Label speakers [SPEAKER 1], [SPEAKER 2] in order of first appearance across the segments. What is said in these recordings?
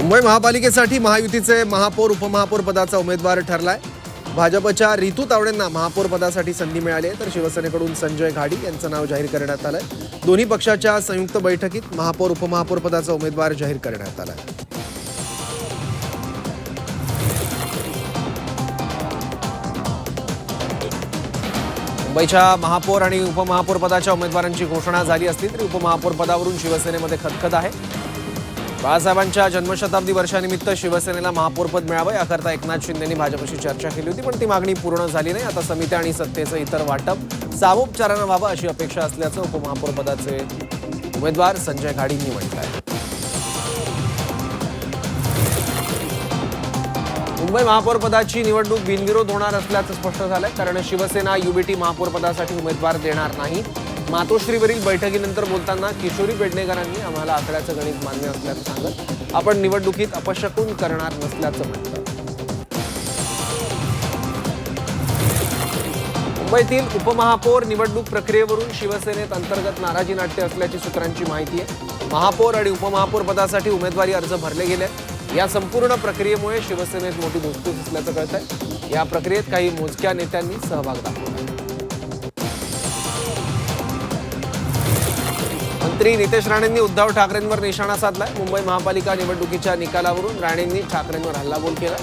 [SPEAKER 1] मुंबई महापालिकेसाठी महायुतीचे महापौर उपमहापौर पदाचा उमेदवार ठरलाय। भाजपच्या रितू तावडेंना महापौर पदासाठी संधी मिळाली आहे, तर शिवसेनेकडून संजय घाडी यांचं नाव जाहीर करण्यात आलंय। दोन्ही पक्षाच्या संयुक्त बैठकीत महापौर उपमहापौर पदाचा उमेदवार जाहीर करण्यात आलाय। मुंबईच्या महापौर आणि उपमहापौर पदाच्या उमेदवारांची घोषणा झाली असली तरी उपमहापौर पदावरून शिवसेनेमध्ये खतखत आहे। बाळासाहेबांच्या जन्मशताब्दी वर्षानिमित्त शिवसेनेला महापौरपद मिळावं याकरता एकनाथ शिंदेंनी भाजपशी चर्चा केली होती, पण ती मागणी पूर्ण झाली नाही। आता समित्या आणि सत्तेचं इतर वाटप सामोपचारानं व्हावं अशी अपेक्षा असल्याचं उपमहापौर पदाचे उमेदवार संजय घाडींनी म्हटलं आहे। मुंबई महापौर पदाची निवडणूक बिनविरोध होणार असल्याचं स्पष्ट झालंय, कारण शिवसेना युबीटी महापौर पदासाठी उमेदवार देणार नाही। मातोश्रीवरील बैठकीनंतर बोलताना किशोरी पेडणेकरांनी आम्हाला आकड्याचं गणित मान्य असल्याचं सांगत आपण निवडणुकीत अपशकुन करणार नसल्याचं म्हटलं। मुंबईतील उपमहापौर निवडणूक प्रक्रियेवरून शिवसेनेत अंतर्गत नाराजी नाट्य असल्याची सूत्रांची माहिती आहे। महापौर आणि उपमहापौर पदासाठी उमेदवारी अर्ज भरले गेले। या संपूर्ण प्रक्रियेमुळे शिवसेनेत मोठी धुसफूस असल्याचं कळतंय। या प्रक्रियेत काही मोजक्या नेत्यांनी सहभाग दाखवला। मंत्री नितेश राणेंनी उद्धव ठाकरेंवर निशाणा साधलाय। मुंबई महापालिका निवडणुकीच्या निकालावरून राणेंनी ठाकरेंवर हल्लाबोल केला।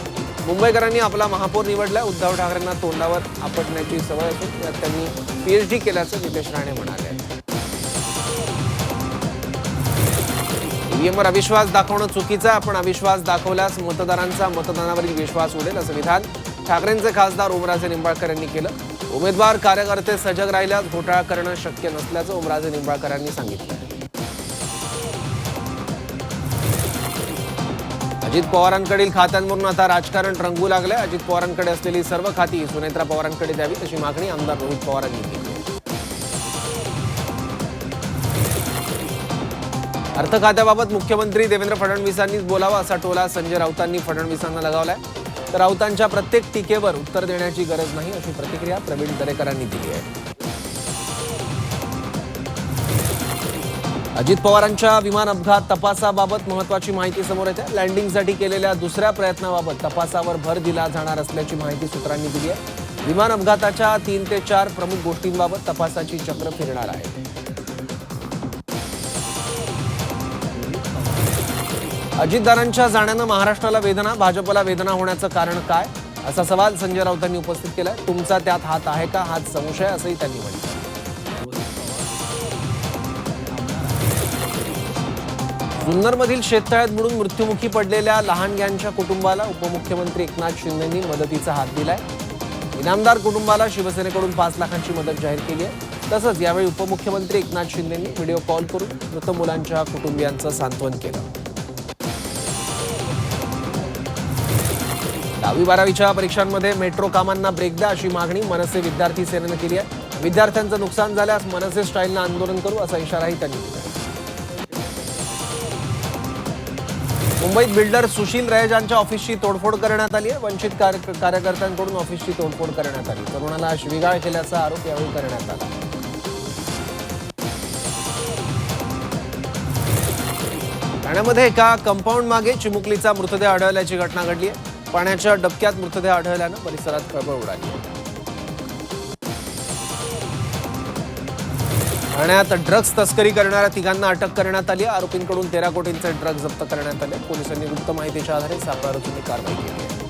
[SPEAKER 1] मुंबईकरांनी आपला महापौर निवडलाय। उद्धव ठाकरेंना तोंडावर आपटण्याची सवय असून त्यात त्यांनी पीएचडी केल्याचं नितेश राणे म्हणाले। ईव्हीएमवर अविश्वास दाखवणं चुकीचं आहे। आपण अविश्वास दाखवल्यास मतदारांचा मतदानावरील विश्वास उडेल असं विधान ठाकरेंचे खासदार ओमराजे निंबाळकर यांनी केलं। उमेदवार कार्यकर्ते सजग राहिल्यास घोटाळा करणं शक्य नसल्याचं ओमराजे निंबाळकर यांनी सांगितलं। अजित पवारांकडील खात्यांवरून आता राजकारण रंगू लागलंय। अजित पवारांकडे असलेली सर्व खाती सुनेत्रा पवारांकडे द्यावी अशी मागणी आमदार रोहित पवार यांनी केली। अर्थ खात्याबाबत मुख्यमंत्री देवेंद्र फडणवीसांनीच बोलावं असा टोला संजय राऊतांनी फडणवीसांना लगावलाय। तर राऊतांच्या प्रत्येक टीकेवर उत्तर देण्याची गरज नाही अशी प्रतिक्रिया प्रवीण दरेकरांनी दिली आहे। अजित पवारांच्या विमान अपघात तपासाबाबत महत्त्वाची माहिती समोर येते। लँडिंगसाठी केलेल्या दुसऱ्या प्रयत्नाबाबत तपासावर भर दिला जाणार असल्याची माहिती सूत्रांनी दिली आहे। विमान अपघाताच्या 3 ते 4 प्रमुख गोष्टींबाबत तपासाची चक्र फिरणार आहे। अजितदारांच्या जाण्यानं महाराष्ट्राला वेदना, भाजपला वेदना होण्याचं कारण काय असा सवाल संजय राऊतांनी उपस्थित केलाय। तुमचा त्यात हात आहे का हाच संशय असंही त्यांनी म्हटलं। जुन्नरमधील शेततळ्यात बुडून मृत्युमुखी पडलेल्या लहानग्यांच्या कुटुंबाला उपमुख्यमंत्री एकनाथ शिंदेंनी मदतीचा हात दिलाय। इनामदार कुटुंबाला शिवसेनेकडून 5 लाखांची मदत जाहीर केली आहे। तसंच यावेळी उपमुख्यमंत्री एकनाथ शिंदेंनी व्हिडिओ कॉल करून मृत मुलांच्या कुटुंबियांचं सांत्वन केलं। 10वी-12वीच्या परीक्षांमध्ये मेट्रो कामांना ब्रेक द्या अशी मागणी मनसे विद्यार्थी सेनेनं केली आहे। विद्यार्थ्यांचं नुकसान झाल्यास मनसे स्टाईलनं आंदोलन करू असा इशाराही त्यांनी दिला। मुंबईत बिल्डर सुशील रयजांच्या ऑफिसची तोडफोड करण्यात आली आहे। वंचित कार्यकर्त्यांकडून ऑफिसची तोडफोड करण्यात आली। तरुणाला शिवीगाळ केल्याचा आरोप यावेळी करण्यात आला। ठाण्यामध्ये एका कंपाऊंड मागे चिमुकलीचा मृतदेह आढळल्याची घटना घडली आहे। पाण्याच्या डबक्यात मृतदेह आढळल्यानं परिसरात खळबळ उडाली आहे। ठाण्यात ड्रग्ज तस्करी करणाऱ्या तिघांना अटक करण्यात आली आहे। आरोपींकडून 13 कोटींचे ड्रग्ज जप्त करण्यात आले। पोलिसांनी गुप्त माहितीच्या आधारे सापळा रचून कारवाई केली आहे।